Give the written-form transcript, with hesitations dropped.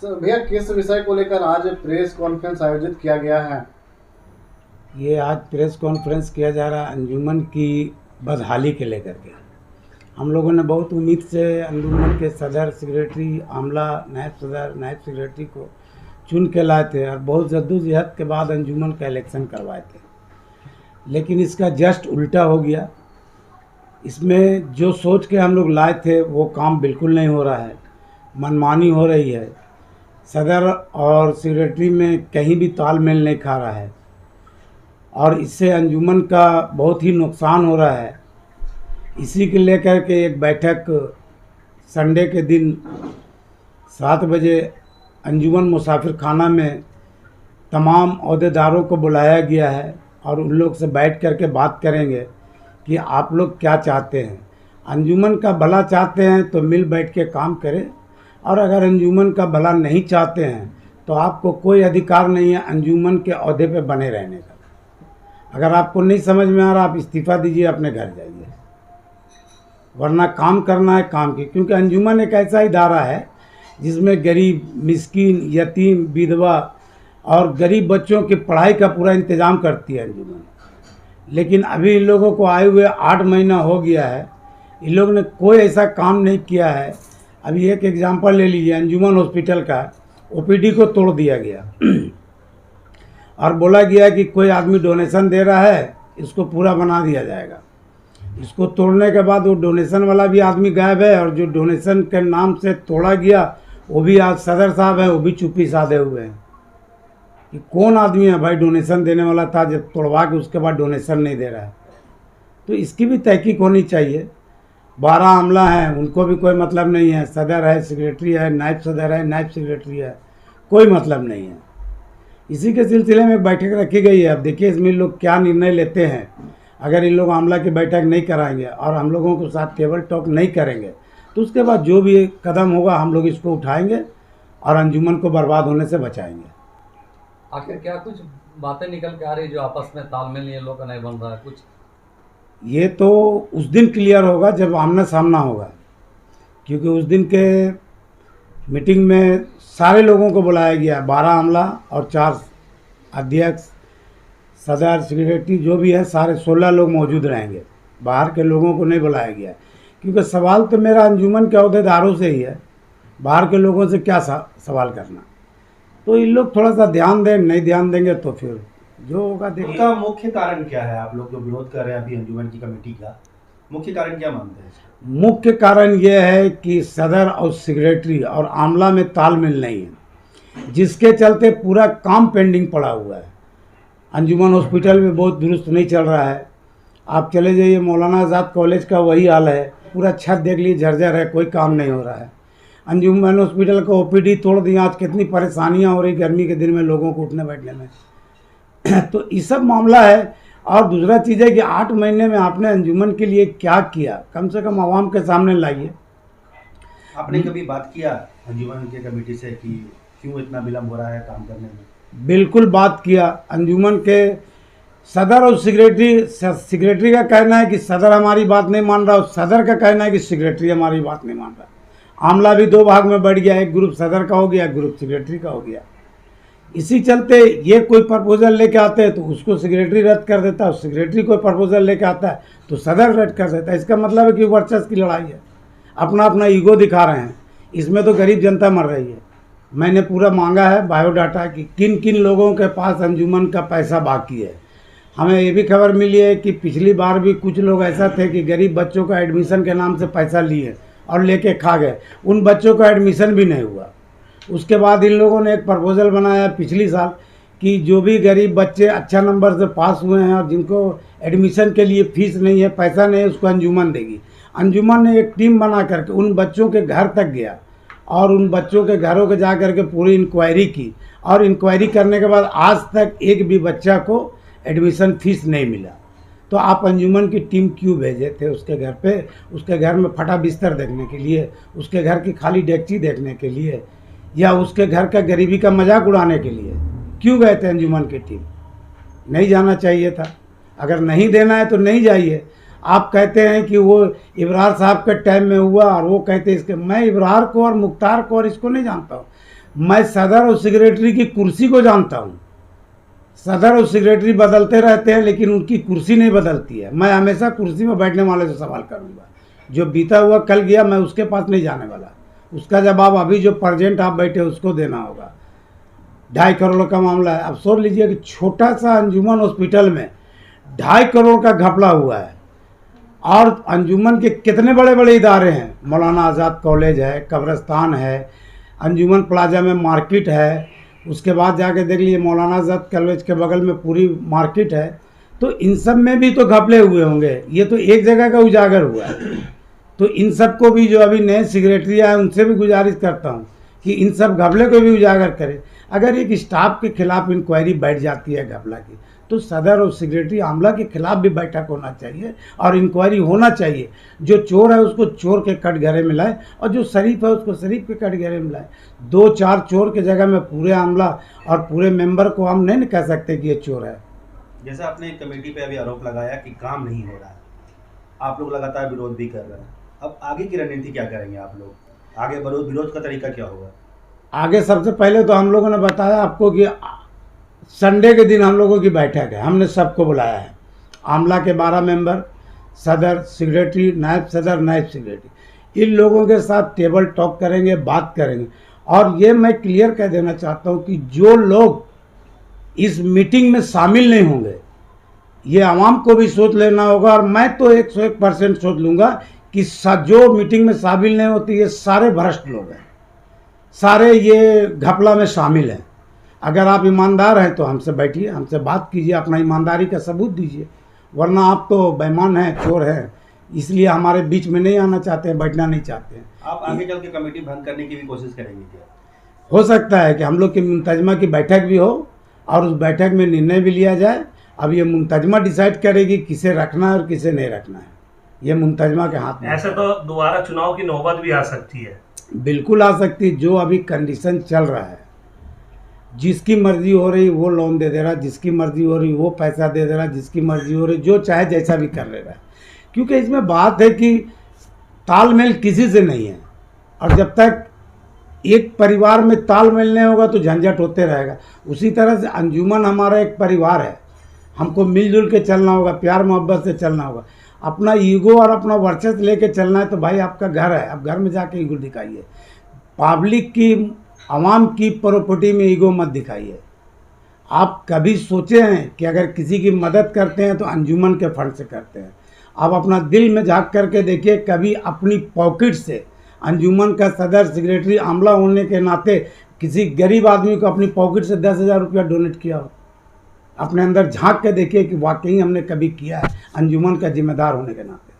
भैया किस विषय को लेकर आज प्रेस कॉन्फ्रेंस आयोजित किया गया है? ये आज प्रेस कॉन्फ्रेंस किया जा रहा है अंजुमन की बदहाली के लेकर के। हम लोगों ने बहुत उम्मीद से अंजुमन के सदर, सेक्रेटरी, आमला, नायब सदर, नायब सेक्रेटरी को चुन के लाए थे और बहुत जद्दोजहद के बाद अंजुमन का इलेक्शन करवाए थे, लेकिन इसका जस्ट उल्टा हो गया। इसमें जो सोच के हम लोग लाए थे वो काम बिल्कुल नहीं हो रहा है, मनमानी हो रही है। सदर और सेक्रेटरी में कहीं भी तालमेल नहीं खा रहा है और इससे अंजुमन का बहुत ही नुकसान हो रहा है। इसी के लेकर के एक बैठक संडे के दिन 7 बजे अंजुमन मुसाफिर खाना में तमाम अहदेदारों को बुलाया गया है और उन लोग से बैठ कर के बात करेंगे कि आप लोग क्या चाहते हैं। अंजुमन का भला चाहते हैं तो मिल बैठ के काम करें, और अगर अंजुमन का भला नहीं चाहते हैं तो आपको कोई अधिकार नहीं है अंजुमन के ओहदे पे बने रहने का। अगर आपको नहीं समझ में आ रहा, आप इस्तीफ़ा दीजिए, अपने घर जाइए, वरना काम करना है काम की। क्योंकि अंजुमन एक ऐसा इदारा है जिसमें गरीब, मिस्कीन, यतीम, विधवा और गरीब बच्चों की पढ़ाई का पूरा इंतज़ाम करती है अंजुमन। लेकिन अभी इन लोगों को आए हुए 8 महीना हो गया है, इन लोगों ने कोई ऐसा काम नहीं किया है। अभी एक एग्जांपल ले लीजिए, अंजुमन हॉस्पिटल का ओपीडी को तोड़ दिया गया और बोला गया कि कोई आदमी डोनेशन दे रहा है, इसको पूरा बना दिया जाएगा। इसको तोड़ने के बाद वो डोनेशन वाला भी आदमी गायब है, और जो डोनेशन के नाम से तोड़ा गया वो भी आज सदर साहब हैं, वो भी चुप्पी साधे हुए हैं कि कौन आदमी है भाई डोनेशन देने वाला था, जब तोड़वा के उसके बाद डोनेशन नहीं दे रहा है। तो इसकी भी तहकीक होनी चाहिए। 12 आमला हैं, उनको भी कोई मतलब नहीं है। सदर है, सेक्रेटरी है, नायब सदर है, नायब सेक्रेटरी है, कोई मतलब नहीं है। इसी के सिलसिले में एक बैठक रखी गई है। अब देखिए इसमें लोग क्या निर्णय लेते हैं। अगर इन लोग आमला की बैठक नहीं कराएंगे और हम लोगों के साथ टेबल टॉक नहीं करेंगे तो उसके बाद जो भी कदम होगा हम लोग इसको उठाएंगे और अंजुमन को बर्बाद होने से बचाएंगे। आखिर क्या कुछ बातें निकल के आ रही जो आपस में तालमेल ये लोग का नहीं बन रहा है कुछ? ये तो उस दिन क्लियर होगा जब आमना सामना होगा, क्योंकि उस दिन के मीटिंग में सारे लोगों को बुलाया गया। 12 आमला और 4 अध्यक्ष, सदर, सेक्रेटरी जो भी है, सारे 16 लोग मौजूद रहेंगे। बाहर के लोगों को नहीं बुलाया गया, क्योंकि सवाल तो मेरा अंजुमन के अहदेदारों से ही है, बाहर के लोगों से क्या सवाल करना। तो इन लोग थोड़ा सा ध्यान दें, नहीं ध्यान देंगे तो फिर जो होगा देखिए। इसका मुख्य कारण क्या है? आप लोग जो विरोध कर रहे हैं अभी अंजुमन की कमेटी का, मुख्य कारण क्या मानते हैं? मुख्य कारण ये है कि सदर और सेक्रेटरी और आमला में तालमेल नहीं है, जिसके चलते पूरा काम पेंडिंग पड़ा हुआ है। अंजुमन हॉस्पिटल में बहुत दुरुस्त नहीं चल रहा है। आप चले जाइए मौलाना आज़ाद कॉलेज का वही हाल है, पूरा छत देख लीजिए जर्जर है, कोई काम नहीं हो रहा है। अंजुमन हॉस्पिटल का ओपीडी तोड़ दिया, आज कितनी परेशानियां हो रही गर्मी के दिन में लोगों को उठने बैठने में तो ये सब मामला है। और दूसरा चीज़ है कि 8 महीने में आपने अंजुमन के लिए क्या किया, कम से कम आवाम के सामने लाइए। आपने कभी बात किया अंजुमन के कमेटी से कि क्यों इतना विलम्ब हो रहा है काम करने में? बिल्कुल बात किया। अंजुमन के सदर और सेक्रेटरी का कहना है कि सदर हमारी बात नहीं मान रहा, और सदर का कहना है कि सेक्रेटरी हमारी बात नहीं मान रहा। आमला भी 2 भाग में बढ़ गया, एक ग्रुप सदर का हो गया, एक ग्रुप सेक्रेटरी का हो गया। इसी चलते ये कोई प्रपोजल लेके आते हैं तो उसको सेक्रेटरी रद्द कर देता है, सेक्रेटरी कोई प्रपोजल लेके आता है तो सदर रद्द कर देता है। इसका मतलब है कि वर्चस्व की लड़ाई है, अपना अपना ईगो दिखा रहे हैं। इसमें तो गरीब जनता मर रही है। मैंने पूरा मांगा है बायोडाटा कि किन किन लोगों के पास अंजुमन का पैसा बाकी है। हमें ये भी खबर मिली है कि पिछली बार भी कुछ लोग ऐसा थे कि गरीब बच्चों का एडमिशन के नाम से पैसा लिए और लेके खा गए, उन बच्चों का एडमिशन भी नहीं हुआ। उसके बाद इन लोगों ने एक प्रपोजल बनाया पिछली साल कि जो भी गरीब बच्चे अच्छा नंबर से पास हुए हैं और जिनको एडमिशन के लिए फीस नहीं है, पैसा नहीं है, उसको अंजुमन देगी। अंजुमन ने एक टीम बना करके उन बच्चों के घर तक गया और उन बच्चों के घरों के जा करके पूरी इंक्वायरी की, और इंक्वायरी करने के बाद आज तक एक भी बच्चा को एडमिशन फीस नहीं मिला। तो आप अंजुमन की टीम क्यों भेजे थे उसके घर पे? उसके घर में फटा बिस्तर देखने के लिए, उसके घर की खाली डेगची देखने के लिए, या उसके घर का गरीबी का मजाक उड़ाने के लिए क्यों गए थे अंजुमन की टीम? नहीं जाना चाहिए था। अगर नहीं देना है तो नहीं जाइए। आप कहते हैं कि वो इब्रार साहब के टाइम में हुआ और वो कहते हैं इसके, मैं इब्रार को और मुख्तार को और इसको नहीं जानता हूँ। मैं सदर और सेक्रेटरी की कुर्सी को जानता हूँ। सदर और सेक्रेटरी बदलते रहते हैं लेकिन उनकी कुर्सी नहीं बदलती है। मैं हमेशा कुर्सी में बैठने वाले से सवाल करूँगा। जो बीता हुआ कल गया मैं उसके पास नहीं जाने वाला। उसका जवाब अभी जो प्रेजेंट आप बैठे उसको देना होगा। 2.5 करोड़ का मामला है। अब सोच लीजिए कि छोटा सा अंजुमन हॉस्पिटल में 2.5 करोड़ का घपला हुआ है। और अंजुमन के कितने बड़े बड़े इदारे हैं। मौलाना आज़ाद कॉलेज है, कब्रिस्तान है, अंजुमन प्लाजा में मार्केट है, उसके बाद जाके देख लीजिए मौलाना आज़ाद कॉलेज के बगल में पूरी मार्केट है। तो इन सब में भी तो घपले हुए होंगे। ये तो एक जगह का उजागर हुआ है। तो इन सब को भी जो अभी नए सेक्रेटरी आए उनसे भी गुजारिश करता हूँ कि इन सब घपले को भी उजागर करें। अगर एक स्टाफ के खिलाफ इंक्वायरी बैठ जाती है घपला की, तो सदर और सेक्रेटरी आमला के खिलाफ भी बैठक होना चाहिए और इंक्वायरी होना चाहिए। जो चोर है उसको चोर के कटघरे में लाए और जो शरीफ है उसको शरीफ के कटघरे में लाए। 2-4 चोर के जगह में पूरे आमला और पूरे मेंबर को हम नहीं कह सकते कि ये चोर है। जैसा आपने कमेटी पे अभी आरोप लगाया कि काम नहीं हो रहा है, आप लोग लगातार विरोध भी कर रहे हैं, अब आगे की रणनीति क्या करेंगे आप लोग? आगे विरोध का तरीका क्या होगा? आगे सबसे पहले तो हम लोगों ने बताया आपको कि संडे के दिन हम लोगों की बैठक है। हमने सबको बुलाया है। आमला के 12 मेंबर, सदर, सेक्रेटरी, नायब सदर, नायब सेक्रेटरी, इन लोगों के साथ टेबल टॉक करेंगे, बात करेंगे। और ये मैं क्लियर कह देना चाहता हूँ कि जो लोग इस मीटिंग में शामिल नहीं होंगे, ये आवाम को भी सोच लेना होगा। और मैं तो 101% सोच लूँगा कि जो मीटिंग में शामिल नहीं होती ये सारे भ्रष्ट लोग हैं, सारे ये घपला में शामिल हैं। अगर आप ईमानदार हैं तो हमसे बैठिए, हमसे बात कीजिए, अपना ईमानदारी का सबूत दीजिए। वरना आप तो बेईमान हैं, चोर हैं, इसलिए हमारे बीच में नहीं आना चाहते हैं, बैठना नहीं चाहते हैं। आप आगे चल के कमेटी भंग करने की भी कोशिश करेंगे क्या? हो सकता है कि हम लोग की मुंतजमा की बैठक भी हो और उस बैठक में निर्णय भी लिया जाए। अब ये मुंतजमा डिसाइड करेगी किसे रखना है और किसे नहीं रखना है। ये मुंतजमा के हाथ में। ऐसे तो दोबारा चुनाव की नौबत भी आ सकती है। बिल्कुल आ सकती है। जो अभी कंडीशन चल रहा है, जिसकी मर्जी हो रही वो लोन दे दे रहा, जिसकी मर्जी हो रही वो पैसा दे दे रहा, जिसकी मर्जी हो रही जो चाहे जैसा भी कर ले रहा है। क्योंकि इसमें बात है कि तालमेल किसी से नहीं है। और जब तक एक परिवार में तालमेल नहीं होगा तो झंझट होते रहेगा। उसी तरह से अंजुमन हमारा एक परिवार है। हमको मिलजुल के चलना होगा, प्यार मोहब्बत से चलना होगा। अपना ईगो और अपना वर्चस्व लेके चलना है तो भाई आपका घर है, आप घर में जाके ईगो दिखाइए। पब्लिक की, आवाम की प्रॉपर्टी में ईगो मत दिखाइए। आप कभी सोचे हैं कि अगर किसी की मदद करते हैं तो अंजुमन के फंड से करते हैं? आप अपना दिल में झांक करके देखिए, कभी अपनी पॉकेट से अंजुमन का सदर, सेक्रेटरी, आमला होने के नाते किसी गरीब आदमी को अपनी पॉकेट से 10,000 रुपया डोनेट किया हो? अपने अंदर झांक के देखिए कि वाकई हमने कभी किया है अंजुमन का जिम्मेदार होने के नाते।